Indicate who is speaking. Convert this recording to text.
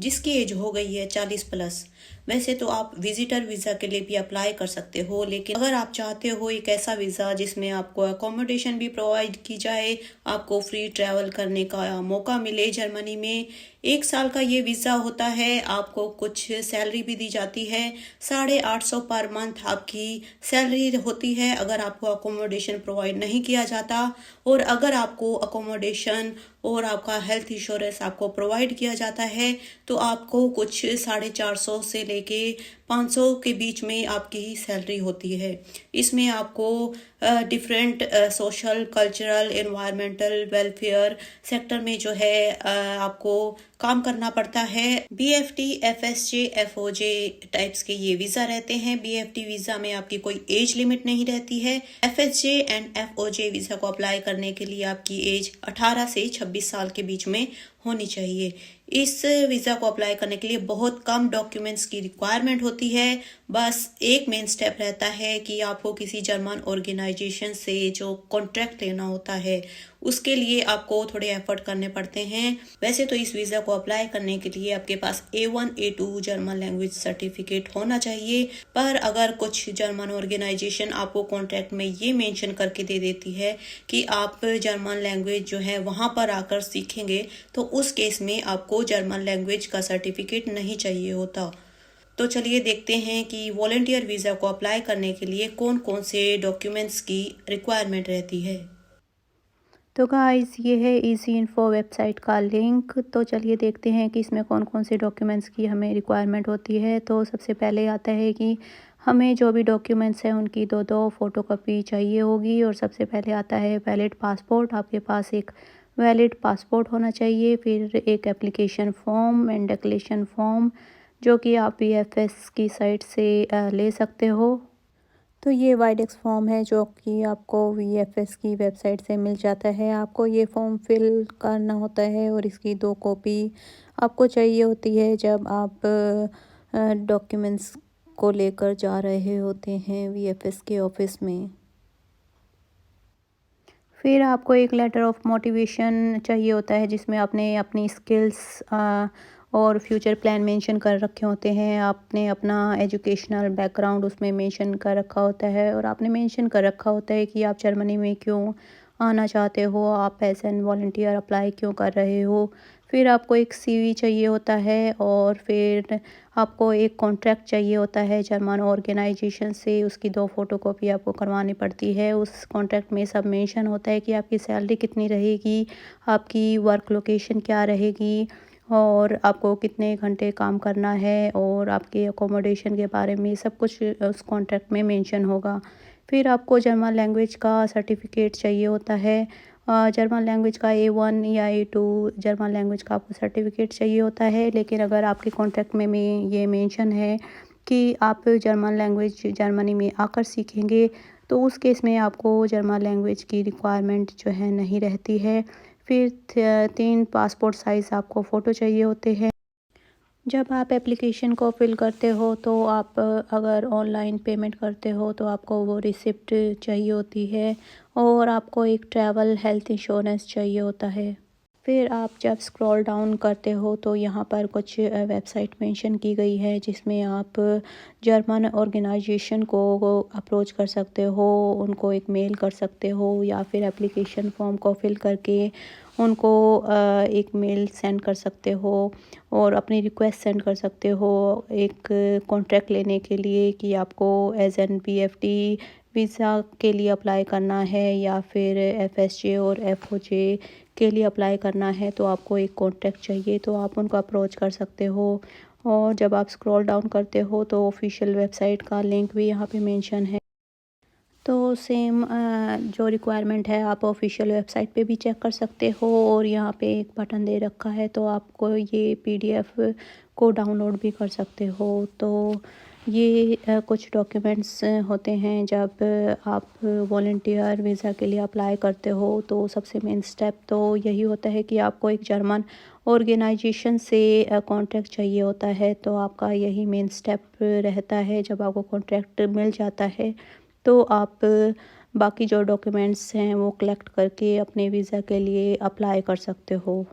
Speaker 1: जिसकी एज हो गई है 40 प्लस। वैसे तो आप विजिटर वीज़ा के लिए भी अप्लाई कर सकते हो, लेकिन अगर आप चाहते हो एक ऐसा वीज़ा जिसमें आपको अकोमोडेशन भी प्रोवाइड की जाए, आपको फ्री ट्रैवल करने का मौका मिले जर्मनी में, 1 साल का ये वीज़ा होता है। आपको कुछ सैलरी भी दी जाती है, 850 पर मंथ आपकी सैलरी होती है अगर आपको अकोमोडेशन प्रोवाइड नहीं किया जाता। और अगर आपको अकोमोडेशन और आपका हेल्थ इंश्योरेंस आपको प्रोवाइड किया जाता है तो आपको कुछ 450 से लेके 500 के बीच में आपकी सैलरी होती है। इसमें आपको different social, cultural, environmental, welfare sector में जो है आपको काम करना पड़ता है। BFT, FSJ, FOJ टाइप्स के ये वीज़ा रहते हैं। BFT वीज़ा में आपकी कोई एज लिमिट नहीं रहती है। FSJ एंड FOJ वीज़ा को अप्लाई करने के लिए आपकी एज 18 से 26 साल के बीच में होनी चाहिए। इस वीज़ा को अप्लाई करने के लिए बहुत कम डॉक्यूमेंट्स की रिक्वायरमेंट होती है। बस एक मेन स्टेप रहता है कि आपको किसी जर्मन ऑर्गेनाइजेशन से जो कॉन्ट्रैक्ट लेना होता है उसके लिए आपको थोड़े एफर्ट करने पड़ते हैं। वैसे तो इस वीज़ा को अप्लाई करने के लिए आपके पास A1 A2 German language certificate होना चाहिए। पर अगर कुछ जर्मन ऑर्गेनाइजेशन आपको कॉन्ट्रैक्ट में ये मेंशन करके दे देती है कि आप जर्मन लैंग्वेज जो है वहाँ पर आकर सीखेंगे, तो उस केस में आपको जर्मन लैंग्वेज का सर्टिफिकेट नहीं चाहिए होता। तो चलिए देखते हैं कि वॉलंटियर वीज़ा को अप्लाई करने के लिए कौन कौन से डॉक्यूमेंट्स की रिक्वायरमेंट रहती है।
Speaker 2: तो गाइस ये है इजी इन्फो वेबसाइट का लिंक। तो चलिए देखते हैं कि इसमें कौन कौन से डॉक्यूमेंट्स की हमें रिक्वायरमेंट होती है। तो सबसे पहले आता है कि हमें जो भी डॉक्यूमेंट्स हैं उनकी दो फ़ोटोकॉपी चाहिए होगी। और सबसे पहले आता है वैलिड पासपोर्ट। आपके पास एक वैलिड पासपोर्ट होना चाहिए। फिर एक application form and declaration form जो कि आप VFS की साइट से ले सकते हो। तो ये वाइडेक्स फॉर्म है जो कि आपको VFS की वेबसाइट से मिल जाता है। आपको ये फॉर्म फिल करना होता है और इसकी 2 कॉपी आपको चाहिए होती है जब आप डॉक्यूमेंट्स को लेकर जा रहे होते हैं VFS के ऑफिस में। फिर आपको एक लेटर ऑफ मोटिवेशन चाहिए होता है जिसमें आपने अपनी स्किल्स और फ्यूचर प्लान मेंशन कर रखे होते हैं। आपने अपना एजुकेशनल बैकग्राउंड उसमें मेंशन कर रखा होता है और आपने मेंशन कर रखा होता है कि आप जर्मनी में क्यों आना चाहते हो, आप एज एन वॉलंटियर अप्लाई क्यों कर रहे हो। फिर आपको एक CV चाहिए होता है और फिर आपको एक कॉन्ट्रैक्ट चाहिए होता है जर्मन ऑर्गेनाइजेशन से। उसकी 2 फ़ोटोकॉपी आपको करवानी पड़ती है। उस कॉन्ट्रैक्ट में सब मेंशन होता है कि आपकी सैलरी कितनी रहेगी, आपकी वर्क लोकेशन क्या रहेगी और आपको कितने घंटे काम करना है और आपके अकोमोडेशन के बारे में सब कुछ उस कॉन्ट्रैक्ट में मेंशन होगा। फिर आपको जर्मन लैंग्वेज का सर्टिफिकेट चाहिए होता है। जर्मन लैंग्वेज का A1 या A2 जर्मन लैंग्वेज का आपको सर्टिफिकेट चाहिए होता है। लेकिन अगर आपके कॉन्ट्रैक्ट में ये मेंशन है कि आप जर्मन लैंग्वेज जर्मनी में आकर सीखेंगे, तो उस केस में आपको जर्मन लैंग्वेज की रिक्वायरमेंट जो है नहीं रहती है। फिर 3 पासपोर्ट साइज़ आपको फ़ोटो चाहिए होते हैं। जब आप एप्लीकेशन को फिल करते हो तो आप अगर ऑनलाइन पेमेंट करते हो तो आपको वो रिसिप्ट चाहिए होती है और आपको एक ट्रैवल हेल्थ इंश्योरेंस चाहिए होता है। फिर आप जब स्क्रॉल डाउन करते हो तो यहाँ पर कुछ वेबसाइट मेंशन की गई है जिसमें आप जर्मन ऑर्गेनाइजेशन को अप्रोच कर सकते हो, उनको एक मेल कर सकते हो या फिर एप्लीकेशन फॉर्म को फिल करके उनको एक मेल सेंड कर सकते हो और अपनी रिक्वेस्ट सेंड कर सकते हो एक कॉन्ट्रैक्ट लेने के लिए कि आपको एज एन BFT वीज़ा के लिए अप्लाई करना है या फिर FSJ और FOJ के लिए अप्लाई करना है। तो आपको एक कॉन्ट्रैक्ट चाहिए तो आप उनको अप्रोच कर सकते हो। और जब आप स्क्रॉल डाउन करते हो तो ऑफिशियल वेबसाइट का लिंक भी यहाँ पे मेंशन है। तो सेम जो रिक्वायरमेंट है आप ऑफिशियल वेबसाइट पे भी चेक कर सकते हो और यहाँ पे एक बटन दे रखा है तो आपको ये PDF को डाउनलोड भी कर सकते हो। तो ये कुछ डॉक्यूमेंट्स होते हैं जब आप वॉलंटियर वीज़ा के लिए अप्लाई करते हो। तो सबसे मेन स्टेप तो यही होता है कि आपको एक जर्मन ऑर्गेनाइजेशन से कॉन्ट्रैक्ट चाहिए होता है। तो आपका यही मेन स्टेप रहता है। जब आपको कॉन्ट्रैक्ट मिल जाता है तो आप बाकी जो डॉक्यूमेंट्स हैं वो कलेक्ट करके अपने वीज़ा के लिए अप्लाई कर सकते हो।